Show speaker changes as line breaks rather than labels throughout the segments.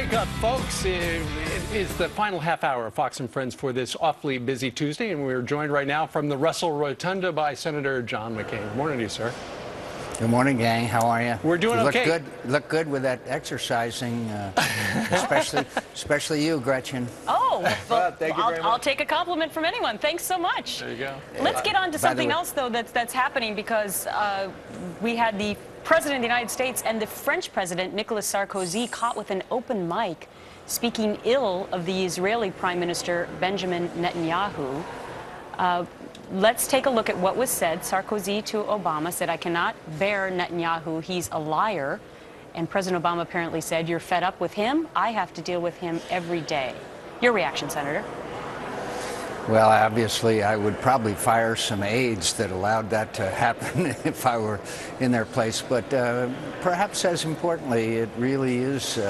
wake up, folks. It is the final half hour of Fox and Friends for this awfully busy Tuesday, and we're joined right now from the Russell Rotunda by Senator John McCain. Good morning to you, sir.
Good morning, gang. How are you?
We're doing okay.
Look good with that exercising, especially you, Gretchen.
Oh, well,
thank you very much.
I'll take a compliment from anyone. Thanks so much.
There you go.
Let's get on to something else, though, that's happening, because we had the President of the United States and the French President, Nicolas Sarkozy, caught with an open mic speaking ill of the Israeli Prime Minister, Benjamin Netanyahu. Let's take a look at what was said. Sarkozy to Obama said, "I cannot bear Netanyahu. He's a liar." And President Obama apparently said, "You're fed up with him? I have to deal with him every day." Your reaction, Senator?
Well, obviously, I would probably fire some aides that allowed that to happen if I were in their place. But perhaps as importantly, it really is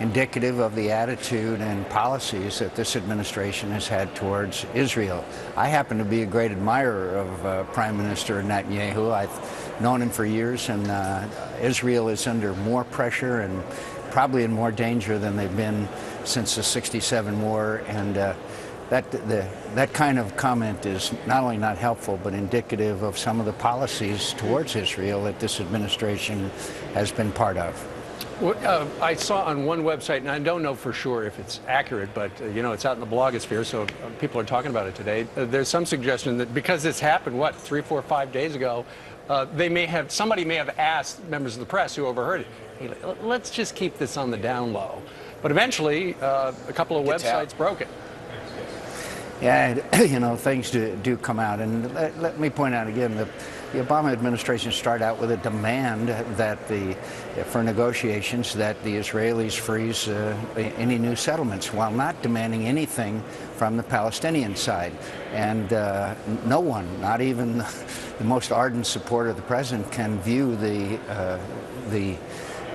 indicative of the attitude and policies that this administration has had towards Israel. I happen to be a great admirer of Prime Minister Netanyahu. I've known him for years, and Israel is under more pressure and probably in more danger than they've been since the '67 war. And that kind of comment is not only not helpful, but indicative of some of the policies towards Israel that this administration has been part of.
Well, I saw on one website, and I don't know for sure if it's accurate, but you know, it's out in the blogosphere, so people are talking about it today. There's some suggestion that because this happened, 3, 4, 5 days ago, somebody may have asked members of the press who overheard it, "Hey, let's just keep this on the down low." But eventually, a couple of websites broke it.
Yeah, you know, things do come out, and let me point out again that the Obama administration started out with a demand that for negotiations that the Israelis freeze any new settlements, while not demanding anything from the Palestinian side. And no one, not even the most ardent supporter of the president, can view the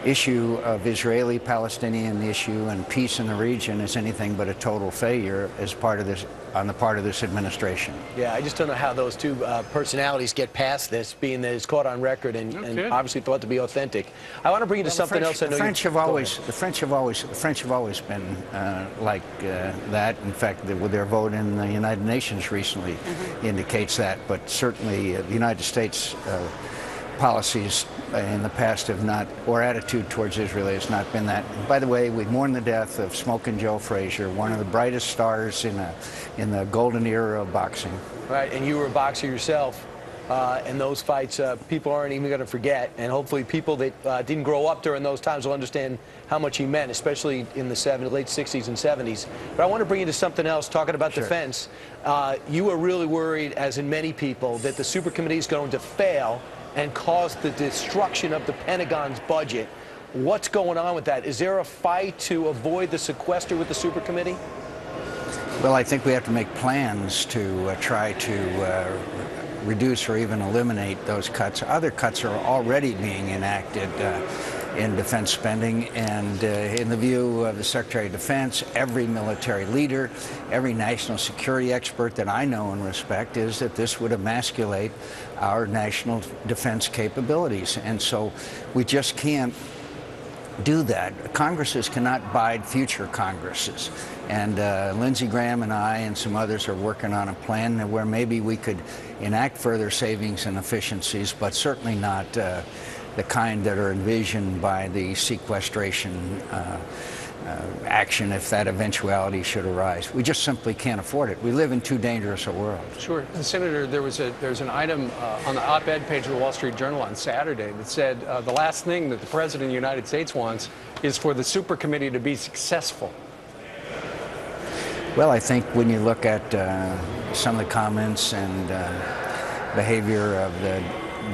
issue of Israeli-Palestinian issue and peace in the region as anything but a total failure as part of this, on the part of this administration.
Yeah, I just don't know how those two personalities get past this, being that it's caught on record and obviously thought to be authentic. I want to bring you to something else. I know
the French have always been like that. In fact, with their vote in the United Nations recently indicates that. But certainly, the United States policies in the past have not, or attitude towards Israel has not been that. And by the way, we mourn the death of Smokin' Joe Frazier, one of the brightest stars in the golden era of boxing.
Right, and you were a boxer yourself, and those fights people aren't even going to forget, and hopefully people that didn't grow up during those times will understand how much he meant, especially in the late 60s and 70s. But I want to bring you to something else, talking about defense. You were really worried, as in many people, that the super committee is going to fail and cause the destruction of the Pentagon's budget. What's going on with that? Is there a fight to avoid the sequester with the super committee?
Well, I think we have to make plans to try to reduce or even eliminate those cuts. Other cuts are already being enacted in defense spending, and in the view of the Secretary of Defense, every military leader, every national security expert that I know and respect, is that this would emasculate our national defense capabilities. And so we just can't do that. Congresses cannot bide future Congresses. And Lindsey Graham and I and some others are working on a plan where maybe we could enact further savings and efficiencies, but certainly not the kind that are envisioned by the sequestration action if that eventuality should arise. We just simply can't afford it. We live in too dangerous a world.
Sure. And Senator, there's an item on the op-ed page of the Wall Street Journal on Saturday that said the last thing that the President of the United States wants is for the super committee to be successful.
Well, I think when you look at some of the comments and behavior of the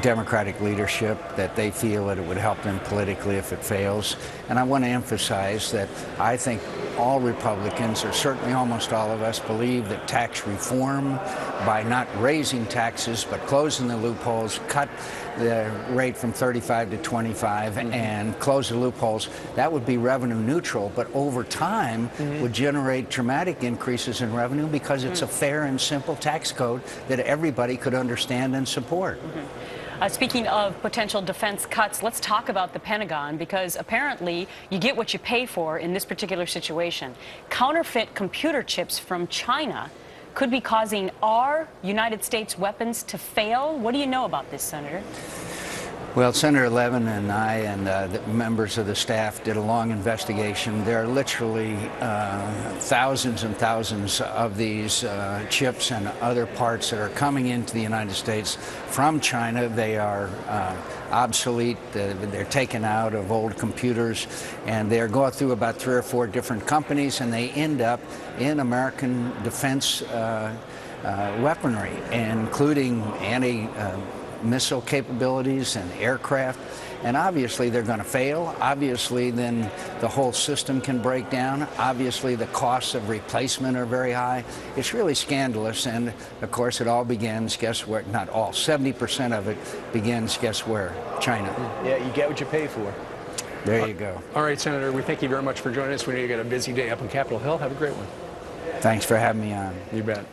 Democratic leadership, that they feel that it would help them politically if it fails. And I want to emphasize that I think all Republicans, or certainly almost all of us, believe that tax reform, by not raising taxes but closing the loopholes, cut the rate from 35 to 25 and close the loopholes, that would be revenue neutral, but over time would generate dramatic increases in revenue because it's a fair and simple tax code that everybody could understand and support.
Speaking of potential defense cuts, let's talk about the Pentagon, because apparently you get what you pay for in this particular situation. Counterfeit computer chips from China could be causing our United States weapons to fail. What do you know about this, Senator?
Well, Senator Levin and I and the members of the staff did a long investigation. There are literally thousands and thousands of these chips and other parts that are coming into the United States from China. They are obsolete. They're taken out of old computers, and they're going through about 3 or 4 different companies, and they end up in American defense weaponry, including missile capabilities and aircraft, and obviously they're going to fail. Obviously then the whole system can break down. Obviously the costs of replacement are very high. It's really scandalous, and of course it all begins, guess where? Not all, 70% of it begins, guess where? China.
Yeah, you get what you pay for.
There you go.
All right, Senator, we thank you very much for joining us. We know you got a busy day up on Capitol Hill. Have a great one.
Thanks for having me on.
You bet.